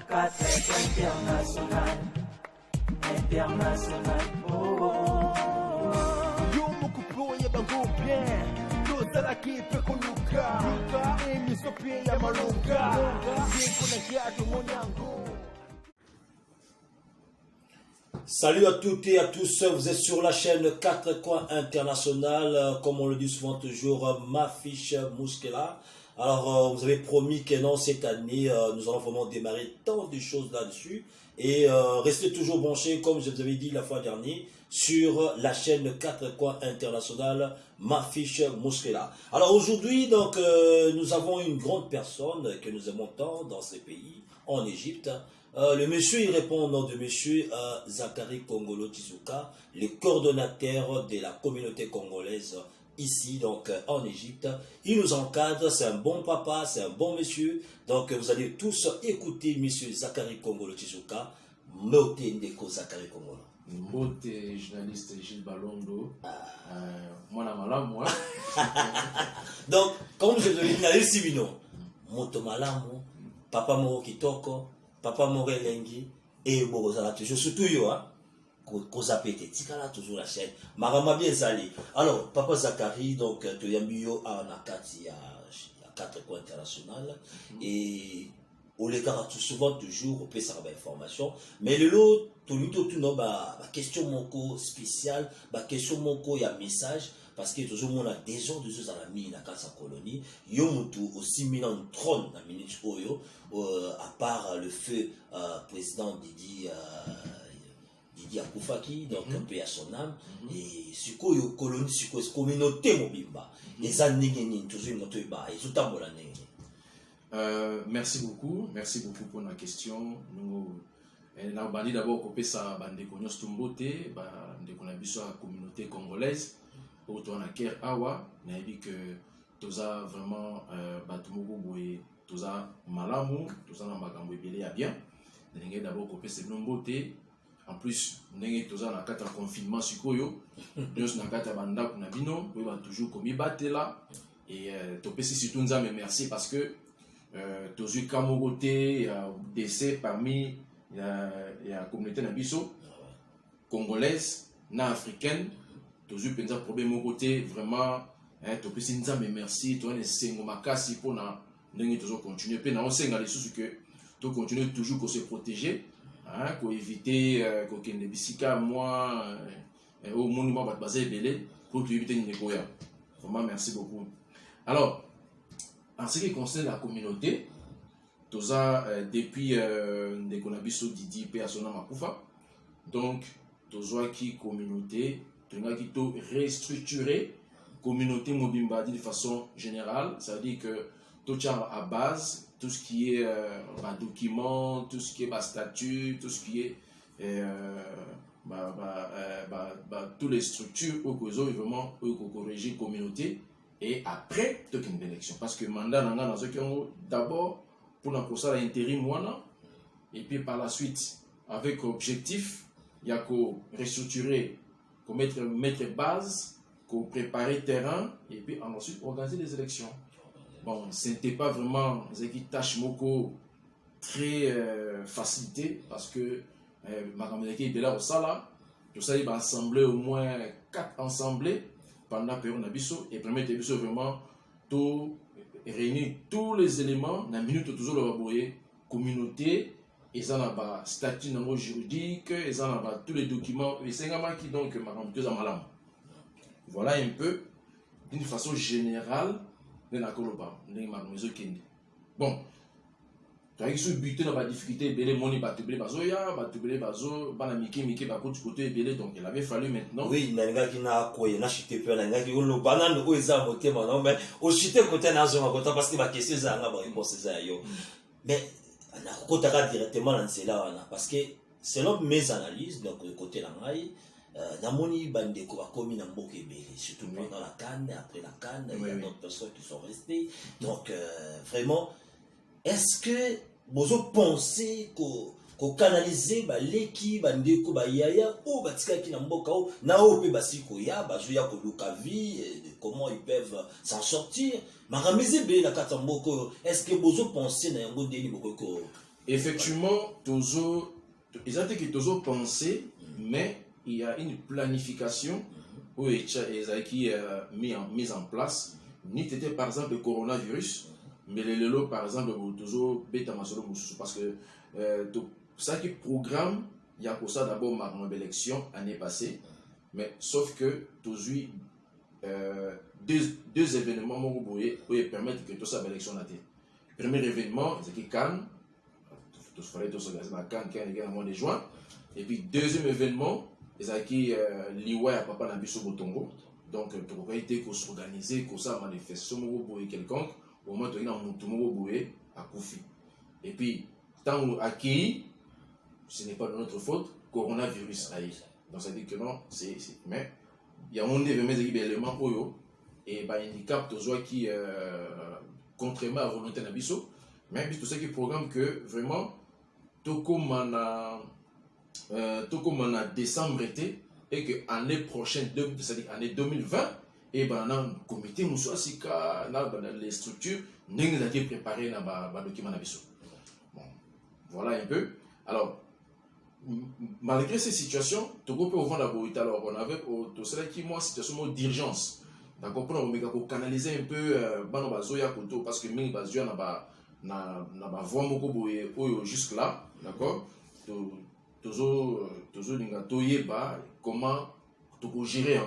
4 international, international. Oh. Yo mukupo ya bango bien. Tozala ki pe koluka. Emiso pe ya maluka. Kuna kiatu monyango. Salut à toutes et à tous, vous êtes sur la chaîne 4 coins international, comme on le dit souvent toujours, ma fiche Mouskela. Alors vous avez promis que non, cette année, nous allons vraiment démarrer tant de choses là-dessus. Et restez toujours branchés, comme je vous avais dit la fois dernière, sur la chaîne 4 coins international, ma fiche Mouskela. Alors aujourd'hui, donc, nous avons une grande personne que nous aimons tant dans ces pays, en Égypte. Le monsieur, il répond au nom de monsieur Zakari Kongolo Chizuka, le coordonnateur de la communauté congolaise ici, donc en Égypte. Il nous encadre, c'est un bon papa, c'est un bon monsieur. Donc vous allez tous écouter monsieur Zakari Kongolo Chizuka, Mote Ndeko Zakari Kongolo. Mote journaliste Gilles Balondo, moi la malade, moi. Donc, comme je le dis, il y a Simino, Moto Malamu, Papa Moro Kitoko, Papa Morel Lengi et Borozala toujours surtout yo hein koza pété tikala toujours la chaîne marama bien zali. Alors Papa Zakari donc to yambiyo a nakati ya 4 coins international et au l'écart tout souvent toujours on peut savoir information mais le lot tout lui tout non ba question moko spécial ba question moko ya message parce que toujours on a des gens de ceux à la mine à sa colonie yomutu aussi mis en trône dans minute oyo à part le feu président Didi Akufaki donc un peu à son âme et suko yo colonie suko communauté mobimba les années toujours notre ba et tout temps merci beaucoup pour la question. Nous on a d'abord coupé ça bande konyos tumbote bande konabiso la communauté congolaise autour na ker awa na dit que toza vraiment batumoko boye toza malamu toza na makambo ebele ya bien ndenge d'abord coupé c'est nombote en plus ndenge toza na kata confinement sikoyo donc na kata banda kuna bino boye ba toujours komi batela et topesi surtout nzambe merci parce que tozu kamogote décès parmi la communauté na biso congolaise na africaine toujours penza problème au côté vraiment to pesi nzambe merci to ne sengo makasi pona ndenge toujours continuer pe na osenga les sous que to continuer toujours qu'on se protéger qu'on éviter qu'on kende bisika moi au monument bat basé belé pour éviter une goya. Vraiment merci beaucoup. Alors en ce qui concerne la communauté toza depuis de konabiso Didi pe asona makufa donc tozo qui communauté qui to restructurer communauté mobimba de façon générale, ça veut dire que tout à base tout ce qui est document, tout ce qui est statut, tout ce qui est toutes les structures au cause vraiment au corriger communauté et après toute une élection parce que mandat dans ce qui ont d'abord pour la procédure intérim moi et puis par la suite avec objectif il y a qu'au restructurer qu'on mettre base, qu'on préparer terrain et puis ensuite organiser les élections. Bon, ce n'était pas vraiment une tâche moko très facilité parce que ma communauté était là au Sala, tout ça il va assembler au moins 4 assemblées pendant la période Nabiso et permettre Nabiso vraiment tout réunir tous les éléments dans la minute toujours le raboyer communauté. Et ça n'a pas statut juridique, et ça n'a pas tous les documents, et c'est un qui donc malam. Voilà un peu, d'une façon générale, de la Koloba, de la maison Kendi. Bon, tu as eu ce but dans la difficulté, belé moni batubé bazoya, batubé bazo, banamiki miki bako du côté belé, donc il avait fallu maintenant. Oui, nanga qui n'a quoi, n'a chité peu, nanga qui le banane ou ils ont voté maintenant, mais au chité côté n'a pas voté parce que ma question c'est un gars, il pense ça yo. Mais on a directement lancé là parce que selon mes analyses donc le côté langai namoni bande ko bakomi na mboka ebele surtout pendant la canne après la canne il y a d'autres personnes qui sont restées donc vraiment est-ce que vous pensez ko canaliser ba leki bande ko ba yaya ou batika ki na mboka o na o pe basiko ya bazo ya ko luka vie comment ils peuvent s'en sortir marameze be na kata mboko est-ce que vous pensez na yango ndeni boko ko Effectivement, ils ont dit que toujours pensé, mais il y a une planification où qui est mise en place. Ni était par exemple le coronavirus, mais les lots par exemple toujours bêta masolo parce que ça qui programme, il y a pour ça d'abord ma élection année passée, mais sauf que toujours deux événements qui permettent que tout ça élection n'a été. Premier événement, c'est qui Cannes. Il fallait tout s'organiser à Cannes au mois de juin. Et puis, deuxième événement, c'est qui Liwa à Papa Nabiso Botongo. Donc, pour éviter qu'on s'organise, qu'on ça manifestation quelconque, au moins, il y a un mouton à Koufi. Et puis, tant qu'on accueille, ce n'est pas de notre faute, coronavirus a eu. Donc, ça dit que non, mais il y a un élément et handicap, qui, contrairement à la volonté Nabiso, mais tout ce qui programme que vraiment, tout comme on a décembre été, et que l'année prochaine, c'est-à-dire l'année 2020, et ben on a un comité les structures nous avons préparé dans le document Nabiso. Bon, voilà un peu. Alors, malgré ces situations, tout le monde peut vendre. Alors, on avait tout cela qui moi situation d'urgence. D'accord, pour canaliser un peu parce que nous avons jusque là, d'accord. Toujours comment gérer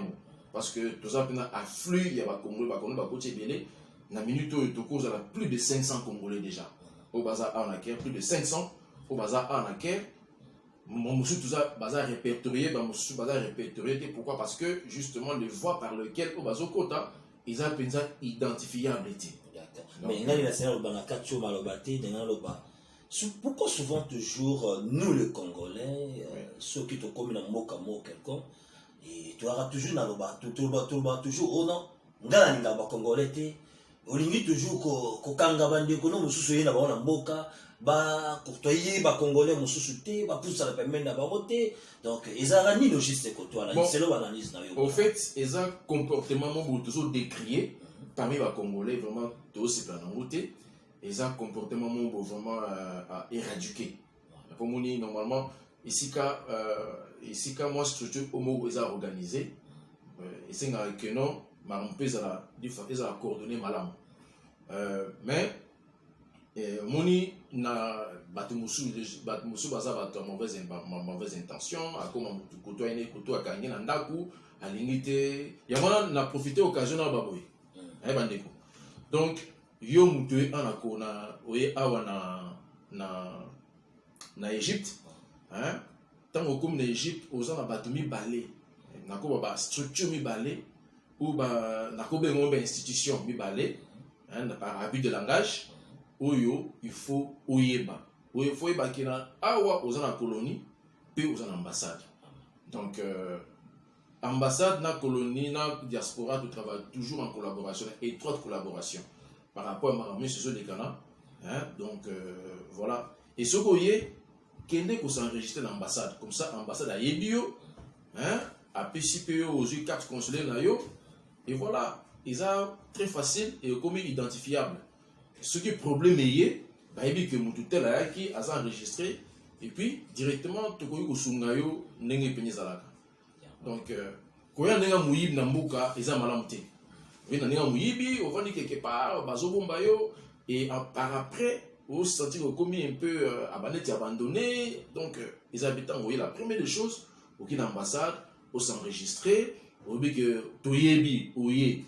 parce que tout ça afflux il y a Congolais na minute où a plus de 500 Congolais déjà au bazar en acquert plus de 500 au bazar en acquert tout ça bazar répertorié pourquoi parce que justement les voies par lesquelles au bazar quota ils ont identifiable. Mais il y a pourquoi souvent toujours nous les Congolais, ceux qui te commun en mot quelqu'un, et tu auras toujours dans le bas, toujours oh non, ngala ninga ba Congolais te, olingi toujours ko kanga bande ko no mususu yena ba na mboka ba courtoyer ba Congolais mususu te, ba poussa la permettre na ba voter, donc ils ont ni logistique ko toi là, c'est le analyse na yo. Au fait, ils ont comportement toujours décrié parmi les Congolais vraiment tous ces plans voter. Et ça comportement vraiment à éradiquer. Normalement, ici quand moi structure homo est organisé, et c'est que non, ma pèse à la coordonner malam. Mais moni na batumusu baza mauvaise intention, à comment côtoyer à gagner na ndaku, à limiter. Il y a na profiter occasion na baboy. Donc yo mutué en akona oye awa na Égypte, hein, tant au comme na Égypte aux gens batumi balé na ko ba structure mi balé ou ba na ko bengo institution mi balé, hein, par abus de langage oyo il faut oyeba kina awa aux gens na colonie puis aux gens ambassade. Donc ambassade na colonie na diaspora tu travaille toujours en collaboration, étroite collaboration par rapport à ma sur des canaux, hein, donc voilà. Et ce qu'on y est, qu'il faut s'enregistrer dans l'ambassade, comme ça l'ambassade a Yébio, hein, a PCPO aux U4 consulaires et voilà, ils sont très facile et comme identifiable. Ce qui est problème est, bah il que mon tutel a qui a enregistré et puis directement tu connais que sungayo n'engue penyezalaka. Donc quand il y a mouib na mbuka, ils ont malamté. On va dire quelque part, et par après, on se sentit comme un peu abandonné. Donc, les habitants ont eu la première des choses, aucune ambassade, on s'enregistrer, on dit que Toyebi, Oye,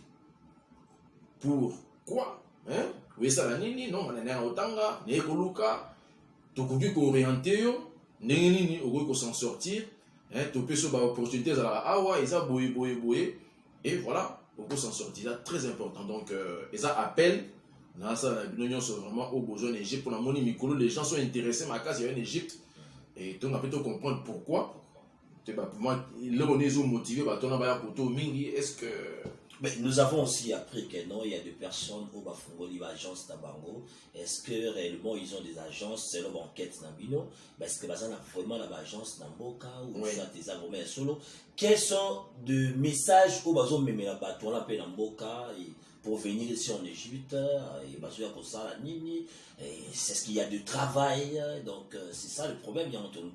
pourquoi? Hein? Oui, ça la nini, non, on est en Otanga, Nekoluka, Tokuki ko orienté, Nenini, on va s'en sortir, hein, tu peux se battre opportunité à la Awa, ils ont boyé, et voilà. On peut s'en sortir, c'est très important. Donc, ils appellent, l'Union sont vraiment au besoin d'Égypte. Pour la monnaie Mikolo, les gens sont intéressés, ma case, il y a en Égypte. Et donc, on peut comprendre pourquoi. Pour moi, ils sont motivés, est-ce que. Mais nous avons aussi appris que non, il y a des personnes au Bafongoli, l'agence Tabango. Est-ce que réellement ils ont des agences, c'est leur enquête Nambino? Est-ce que ça a vraiment l'agence Namboka ou ça des armées solo? Quels sont des messages au Bazon Memela Bato, on l'appelle Namboka et pour venir ici en Égypte, et bazoya kosala nini, c'est ce qu'il y a de travail, donc c'est ça le problème, il y a entre nous.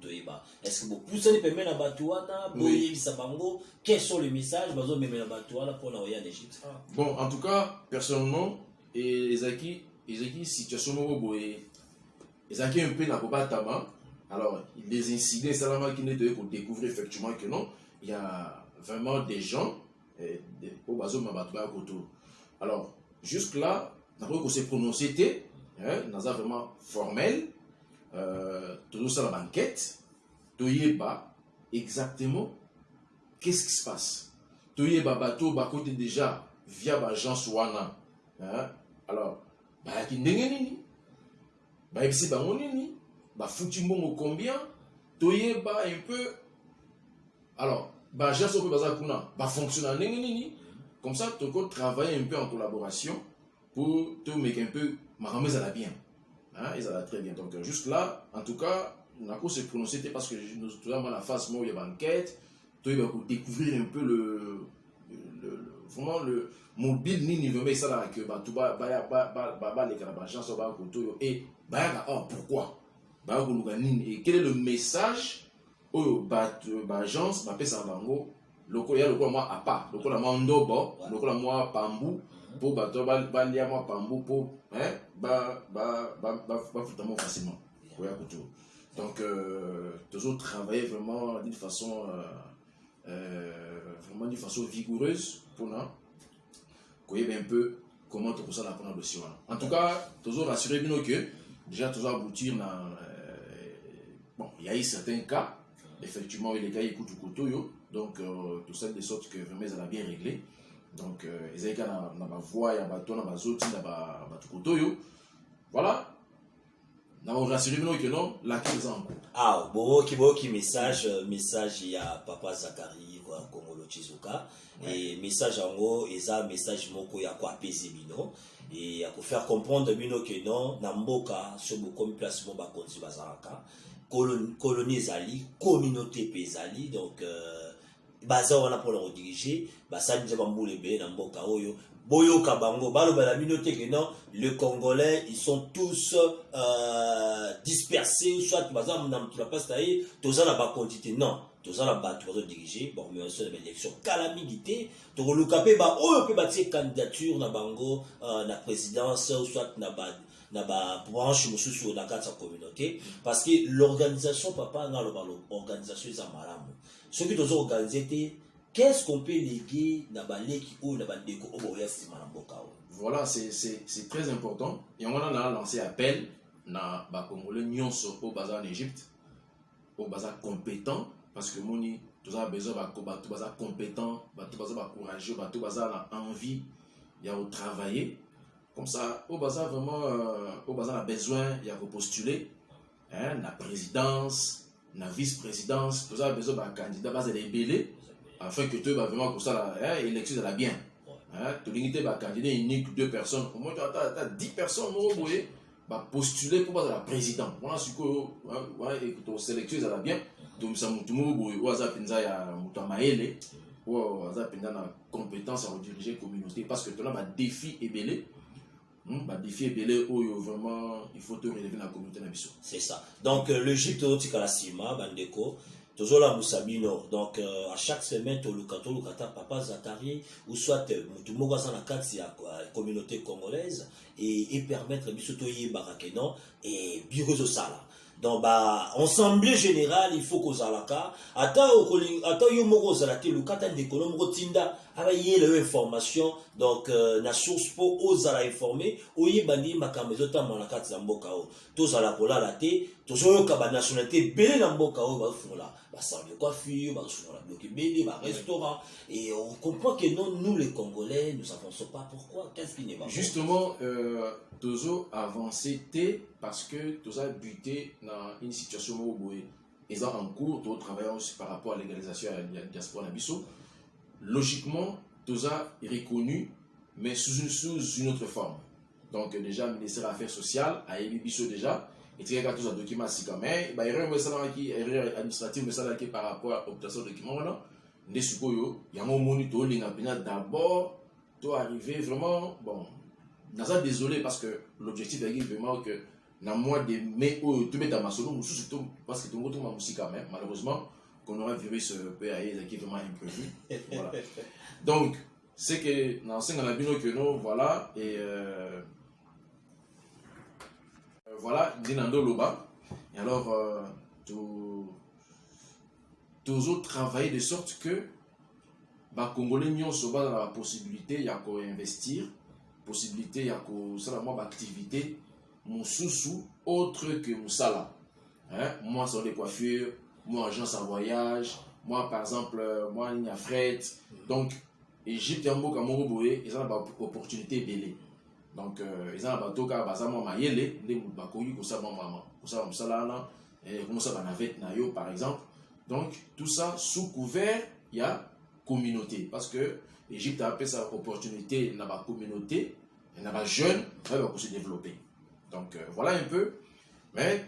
Est-ce que vous poussez les paiements à Batouana, quels sont les messages, bazo même à Batouana pour l'envoyer en Égypte? Bon, en tout cas, personnellement, et Ezaki, situation où Ezaki un peu n'a pas tabac. Alors, les incidents, c'est qui n'est pour découvrir effectivement que non, il y a vraiment des gens au bazo Mabatouba à Koto. Alors, jusque-là, d'après qu'on s'est prononcé, dans un vraiment formel, tout ça la banquette, tout y est bas, exactement, qu'est-ce qui se passe? Tout y est bas, bateau, bas côté déjà, via l'agence Wana. Alors, bah, qui n'est nini? Bah, ici, bah, on est nini? Bah, foutu mon combien? Tout y est bas un peu. Alors, bah, l'agence au peu bazakuna, bah, fonctionne nini? Comme ça, tu peux travailler un peu en collaboration pour te mettre un peu, ma remise à la bien. Ils allaient très bien. Donc, juste là, en tout cas, on a pu se prononcer parce que nous sommes la phase où il y a une enquête, tu vas découvrir un peu vraiment le mobile ni niveau mais ça là que bah tu vas les carabagans ça va koto et bah pourquoi bah et quel est le message au bah agence bah pesa bango loko ya loko moi à part loko la moi ndobo loko la moi pambu pour bah lia moi pambu pour finalement facilement donc toujours travailler vraiment d'une façon vigoureuse pour nous connaître un peu comment tout ça la prendre dossier. En tout cas, toujours rassurer bien que déjà toujours aboutir dans bon, il y a eu certains cas effectivement les cas écoutent du couteau donc tout ça de sorte que vraiment ça a bien réglé. Donc les cas na ba voix ya ba tona ba zoti na ba tout couteau voilà. On rassure nous que non, la crise en cours. Ah, qui message il y a Papa Zakari quoi Kongolo Chizuka et message en gros et ça message moko ya quoi apaiser bino et à faire comprendre bino que non na mboka sur beaucoup place mo ba konzi bazaraka colonie zali communauté pezali donc baza wana pour le rediriger basali nzeba mbulebe na mboka oyo Boyo Kabango, Balo Balaminote que non, les Congolais, ils sont tous dispersés, soit par exemple, tu n'as pas staillé, tu as la quantité, non, tu as la bas, tu as dirigé, bon, mais on se fait l'élection, calamité, tu as le capé, bah, oh, peut bâtir candidature, na bango, na présidence, soit na branche, sur la carte de sa communauté, parce que l'organisation, papa, dans l'organisation, ils ont malade. Ceux qui ont organisé, qu'est-ce qu'on peut léguer dans voilà, c'est très important. Et on a lancé appel na ba Congolais nyonso au bazar en Égypte, au bazar compétent parce que moni tout ça besoin tout bazar compétent, tout bazar courageux, tout bazar envie il y a au travailler. Comme ça au bazar vraiment au bazar a besoin il y a postuler la présidence, la vice-présidence, tout ça besoin d'un candidat base les belés afin que tu vas vraiment pour ça l'élection de la bien. Tu limité par candidat unique 2 personnes. Au moins tu as 10 personnes va postuler pour la présidente. Voilà ce que et que tu sélectionnes de la bien. Donc ça mutu ou ça pinza ya mutamaele ou ça pinza na compétence à diriger communauté parce que tu as un défi ébélé. Défi ébélé où vraiment il faut te relever la communauté nabiso. C'est ça. Donc l'Égypte tika la sima bandeko toujours la Moussabino. Donc à chaque semaine tu le Papa Zakari ou soit tu mogaza na kati ya communauté congolaise et permettre biso to yebarakenon et birozo sala. Donc bah assemblée générale il faut qu'on alaka ata yo moko zalate le kata de kolom rotinda abaye le information donc na source pour ozala informer oyebandi makambezo tama na kati ya mboka o tozala kolala te tozoyoka ba nationalité belé na mboka o ba fungula ba salon de coiffure ba fungula bloqué belé ba restaurant et on comprend que non nous les Congolais nous avançons pas pourquoi qu'est-ce qui n'est pas justement tozo avancé parce que toza buté dans une situation où ils ont en cours de travailler aussi par rapport à la légalisation de la diaspora nabiso logiquement toza est reconnu mais sous une autre forme donc déjà le ministère des Affaires sociales a émis biso déjà et tu regardes tous les documents si quand même bah erreur administrative mais ça qui par rapport à l'obtention de documents là ne sukoyo yango moni to linga pina d'abord tu es arrivé vraiment, bon, naza désolé parce que l'objectif est vraiment que dans le mois de mai, tu mets dans ma solo, parce que tu as ma musique quand même, malheureusement, qu'on aura virus peut aller, qui est vraiment imprévu. Voilà. Donc, c'est que dans ce que nous, voilà, et voilà, Dinando Loba. Et alors, toujours travailler de sorte que les Congolais n'ont pas la possibilité d'investir, possibilité de activité, mon sous autre que Moussala. Hein? Moi, sur les coiffures, moi, agence en voyage, moi, par exemple, moi, ligne à fret. Donc, Égypte, il y a beaucoup de ils ont une opportunité belle. Donc, ils ont un bateau qui a mayele, les bakoyi comme ça, maman, comme ça, Moussala, et comme ça, navette nayo, par exemple. Donc, tout ça sous couvert, il y a communauté. Parce que l'Égypte a appelé sa opportunité dans la communauté, dans les jeunes, pour se développer. Donc, voilà un peu. Mais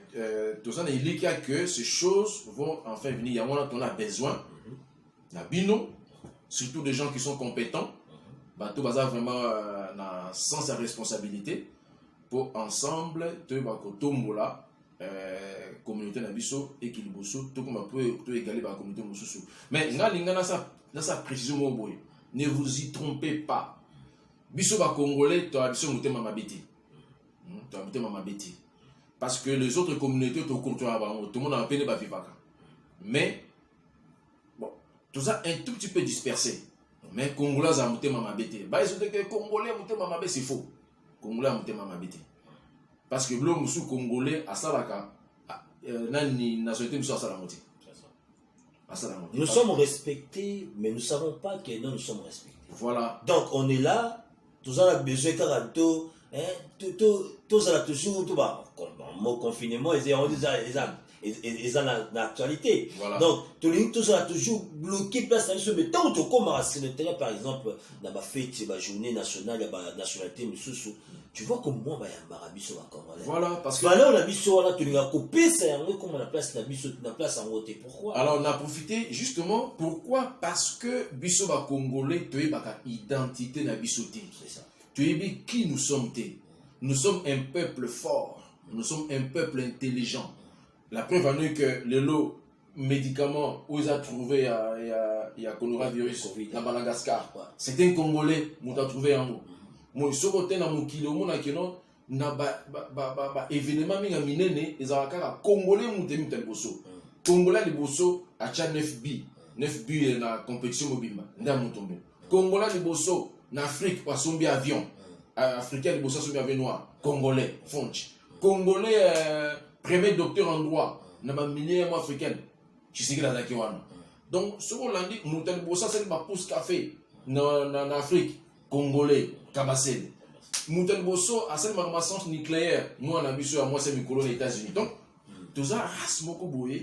tout ça, il y a que ces choses vont enfin venir. Il y a un on a besoin. Il y a bino, surtout des gens qui sont compétents. Tout ça vraiment dans sens de responsabilité pour ensemble, tout là. Communauté nabiso équilibre tout comme peut égaler la communauté mususu mais dans sa précision ne vous y trompez pas biso ba congolais to abiso mutema mabeti to mutema mabeti parce que les autres communautés to contrôle tout le monde a peine ba vivaka mais bon tout ça un tout petit peu dispersé mais congolais za mutema mabeti ba ils ont dit que congolais mutema mabeti c'est faux congolais mutema mabeti. Parce que l'homme sous congolais à Salaka, nous sommes respectés, mais nous ne savons pas que nous sommes respectés. Voilà. Donc on est là, tous on a besoin de tous on a toujours tout bas. Mon confinement, ils ont l'actualité. Voilà. Donc tous on a toujours bloqué place sur mais tant que comme à Sénégal par exemple, dans la fête, la journée nationale, la nationalité, tu vois comme moi, il y a un Marabiso à Congolais. Voilà, parce que. Alors, la mission, là, tu l'as coupé, c'est un peu comme la place en haut. Pourquoi? Alors, on a profité justement, pourquoi? Parce que Bisso va Congolais, tu es identité na Bissoté. C'est ça. Tu es qui nous sommes. Nous sommes un peuple fort. Nous sommes un peuple intelligent. La preuve en est que les lots médicaments où ils ont trouvé il y a coronavirus à Madagascar. C'est un Congolais qui a trouvé un mot. Moi, ce côté na mukilo mona kino na événement minga minene ezalaka congolais mutemi bosso congolais liboso acha 9 bi na compétition mobimba nda mutombe congolais liboso na Afrique wasombi avion africain liboso sombi avion noir congolais fonch congolais premier docteur en droit na ba milliers africains chisikila za kiwana donc ce qu'on l'a dit mutali bossa c'est ba pousse café na Afrique congolais Kabasel. Moutel Bosso a cette marmassance nucléaire. Moi, on a vu sur moi, c'est mes colonies aux États-Unis. Donc, tout ça, race moko boye,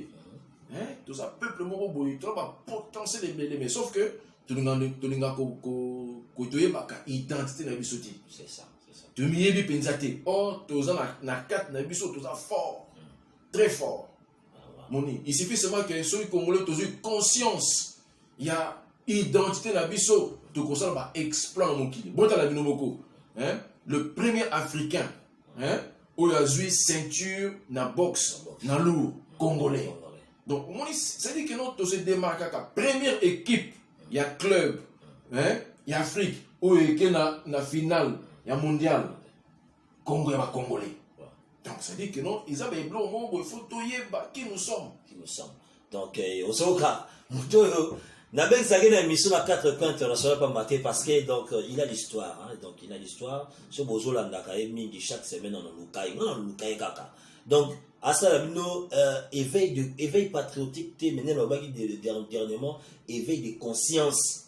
tout ça, peuple moko boye, tout ça va potentiel les blés. Mais sauf que, tu n'as pas identité de la bisoti. C'est ça, c'est ça. Tu m'y es bien pensé. Oh, tout ça, na 4 na biso, tout ça fort. Très fort. Moni, il suffit seulement que ceux Congolais ont eu conscience. Il y a identité de la biso. Tout ça va exploiter mon kili. Bon, t'as la binomoko. Le premier Africain, où il a joué ceinture, na boxe, na lourd, congolais. Donc, ça dit que nous se démarquons la première équipe, il y a club, il y a Afrique, où il y a na finale, il y a mondial, Congo et congolais. Donc, ça dit que nous, ils ont des blancs, il faut qui nous sommes. Qui nous sommes. Donc, on se voit. Naben Sagé a mis sur la 4 coins internationale pas maté parce que donc il a l'histoire donc il a l'histoire ce bozo landaka mingi chaque semaine on lukai kaka donc à ça no éveil patriotique té mené le baki dernièrement éveil de conscience.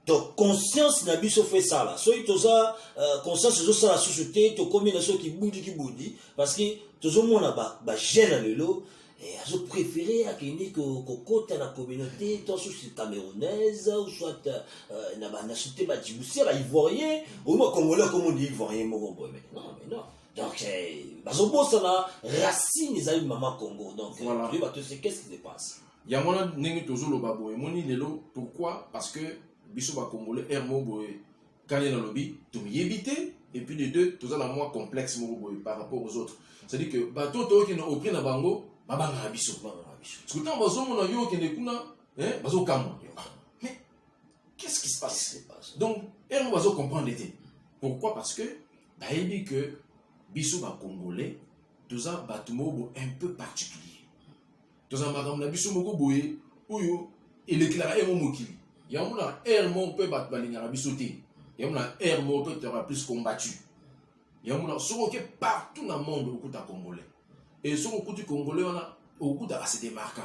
Donc conscience na biso fait ça là so itoza conscience zo ça la société to comme na so qui boudi parce que toujours mon ba jeune lelo et je préférais que côté la communauté, tant soit camerounaise, ou soit la nationalité djiboutien, ivoirien, ou moi congolais comme on dit ivoirien, non mais non. Donc parce que ça la racine ils ont maman Congo. Donc voilà. Tu sais qu'est-ce qui se passe. Il y a mon nengi toujours le babo et moni lelo pourquoi parce que biso ba congolais hermo boy quand il y a dans le lobby, tu m'y éviter. Et puis de deux, tout ça la moins complexe par rapport aux autres. C'est-à-dire que bateau qui est au prix de bango, babanga abisso. Parce que quand on a vu qu'il y a des bateau camo. Mais qu'est-ce qui se passe? Donc, on va comprendre l'été. Pourquoi? Parce que bah il dit que biso ba congolais, tout ça bateau un peu particulier. Tout ça madame na biso moko boye, oyo il éclaire mon mokili. Il y a un air mon peu battre balinga biso té. Il y a un air mon peu aura plus combattu. Il y a un sur partout dans le monde beaucoup de Congolais. Et sur beaucoup de Congolais, on a beaucoup de se démarquer.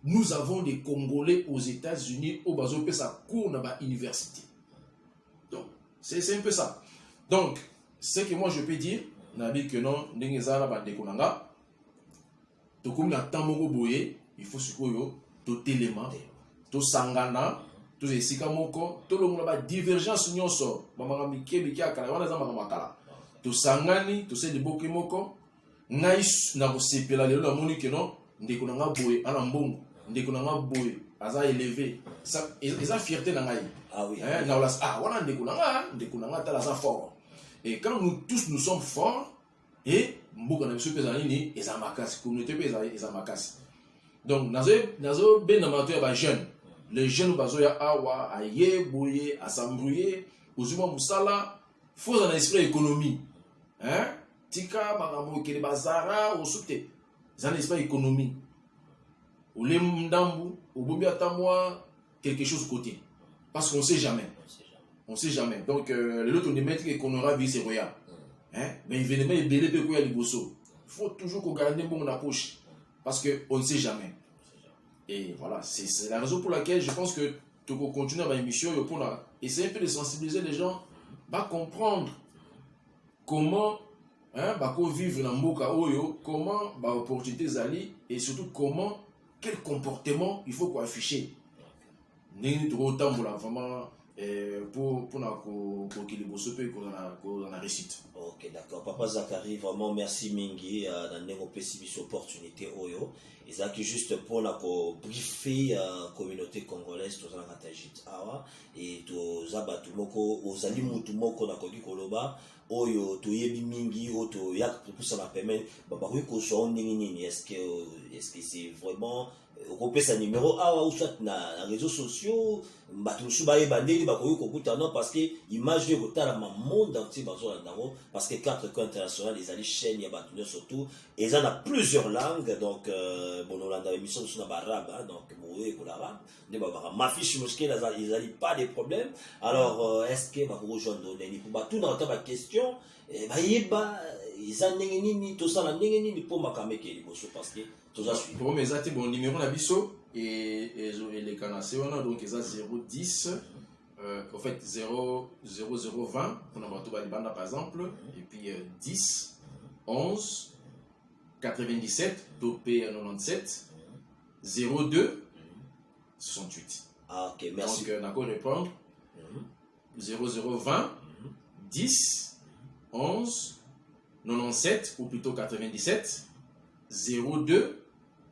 Nous avons des Congolais aux États-Unis au bas de sa cours dans l'université. Donc, c'est un peu ça. Donc, ce que moi je peux dire, c'est que non, n'engezala ba dekonanga. To comme na tamoko boye, il faut sikoyo to telema, to sangana. Tous les sikamoko, tout le monde a divergence nyonso, mama mike akala wana za makala. To sangani, to se de bokimoko, nais na ko sepela lelo moni que non, ndeko na boye ana mbongo, ndeko na boye aza élevé. Ça eza fierté na ngai. Ah oui. Na olas wana ndeko na tala za fort. Et quand nous tous nous sommes forts et mboka na biso pesa nini eza makasi, communauté pesa eza makasi. Donc nazo ben na mato ya ba jeune. Les jeunes bazoya awa aye boye asambrouiller ozuma musala faut un esprit économie hein tika makambo kele bazara osute un esprit économie ole ndambu obombi atamwa quelque chose côté parce qu'on sait jamais donc l'autre ne mettre qu'on aura vu c'est royal hein mais événement est belé pe ko ya liboso faut toujours qu'on garde bon na poche parce que on ne sait jamais. Et voilà, c'est la raison pour laquelle je pense que tu peux continuer à l'émission pour essayer un peu de sensibiliser les gens, comprendre comment vivre dans Mboka Oyo, comment opportunités zali et surtout comment, quel comportement il faut afficher. Vraiment pour qu'il y ait réussite. Ok, d'accord. Papa Zakari, vraiment merci Mingi dans une opportunité Oyo. Et ça qui juste pour la briefer la communauté congolaise tout ça dans Tajit awa et tout ça batumoko aux alimutumoko na koki koloba Oyo to yebi mingi o to yak pour ça m'a permis ba ko so nini est-ce que c'est vraiment on sa numéro awa ou soit na réseaux sociaux batusu ba ebandeli ba ko kokuta non parce que image de kotala ma monde entier bazo na ndaro parce que 4 coins international les ali chaîne ya batuno surtout et ça a plusieurs langues donc bon on a émission sur l'arabe donc moye pour l'arabe ne ba ma fiche mosquée ils ali pas de problème alors est-ce que va rejoindre Neni pour ba tout dans ta question ba yeba ils en nini tout ça la nini pour makameke liboso parce que tout ça suit pour mes atis bon numéro na biso et les canacés on a donc ils a 010 en fait 0020 pour na bato ba libanda par exemple et puis 10 11 97 topé 97 02 68. Ah ok, merci. Donc d'accord répondre 0020 10 11 97 ou plutôt 97 02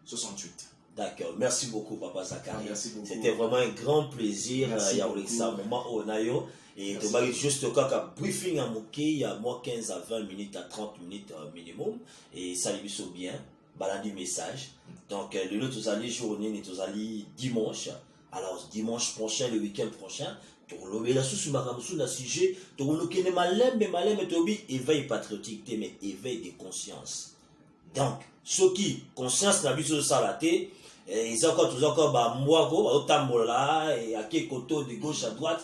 68. D'accord, merci beaucoup Papa Zakari. Merci beaucoup. C'était vraiment un grand plaisir. Merci il y a eu ça moment au Nayo et tu vas juste un briefing à Moké, il y a moins 15 à 20 minutes à 30 minutes minimum et ça lui soit bien, balade du message. Donc le lot tous allés journée et tous allés dimanche. Alors dimanche prochain, le week-end prochain, tu vas sous maramsou na sujet, tu vas nous malem mais tu obi éveil patriotique mais éveil de conscience. Donc ce qui conscience na biso salaté ils ont encore moi tambola et à quel côté de gauche à droite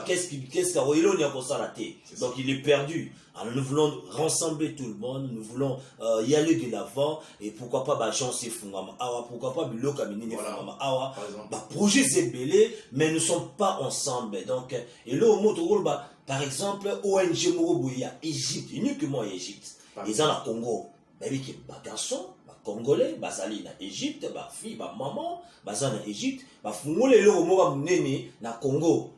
qu'est-ce qu'il a pour salaté. Donc il est perdu. Alors nous voulons rassembler tout le monde, nous voulons y aller de l'avant et pourquoi pas chance fungama awa pourquoi pas bilo kamini fungama awa projet zébélé mais nous sommes pas ensemble. Donc et là au mot par exemple ONG Moroboya Égypte uniquement Égypte ils ont la Congo mais qui garçon Congolais, bazali na Égypte, ba fille, ba maman, bazan na Égypte, ba fungole le omoka munene na Congo.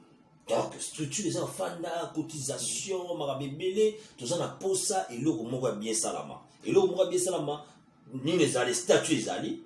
Donc structure des enfants na cotisation, marabébélé, tout ça na posa et le omoka bien salama. Et le omoka bien salama, ni les ali statut les ali,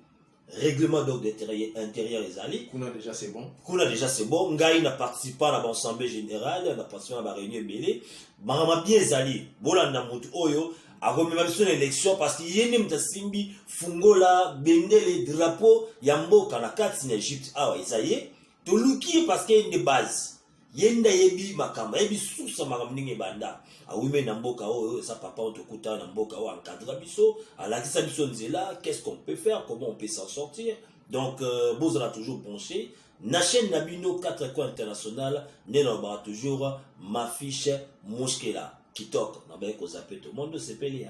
règlement donc d'intérieur les alliés. Kuna déjà c'est bon. Kuna déjà c'est bon. Ngai n'a participé à l'assemblée générale, n'a participé à la réunion belé. Mama bien les alliés. Bolanda mutu oyo. Avant même sur l'élection parce qu'il y a une simbi fungola bendele drapeau yambo kanakati en Égypte. Ah ouais, ça y est. To luki parce qu'il y a une base. Yenda yebi makamba yebi susa makamninge banda. Ah oui mais namboka oh ça papa on te kuta namboka oh encadre biso. Alors ça biso nzela, qu'est-ce qu'on peut faire, comment on peut s'en sortir. Donc Boz a toujours penché. Na chaîne Nabino 4 coins international, né toujours ma fiche Muskela. Qui toque, on va zapper tout le monde, c'est payé.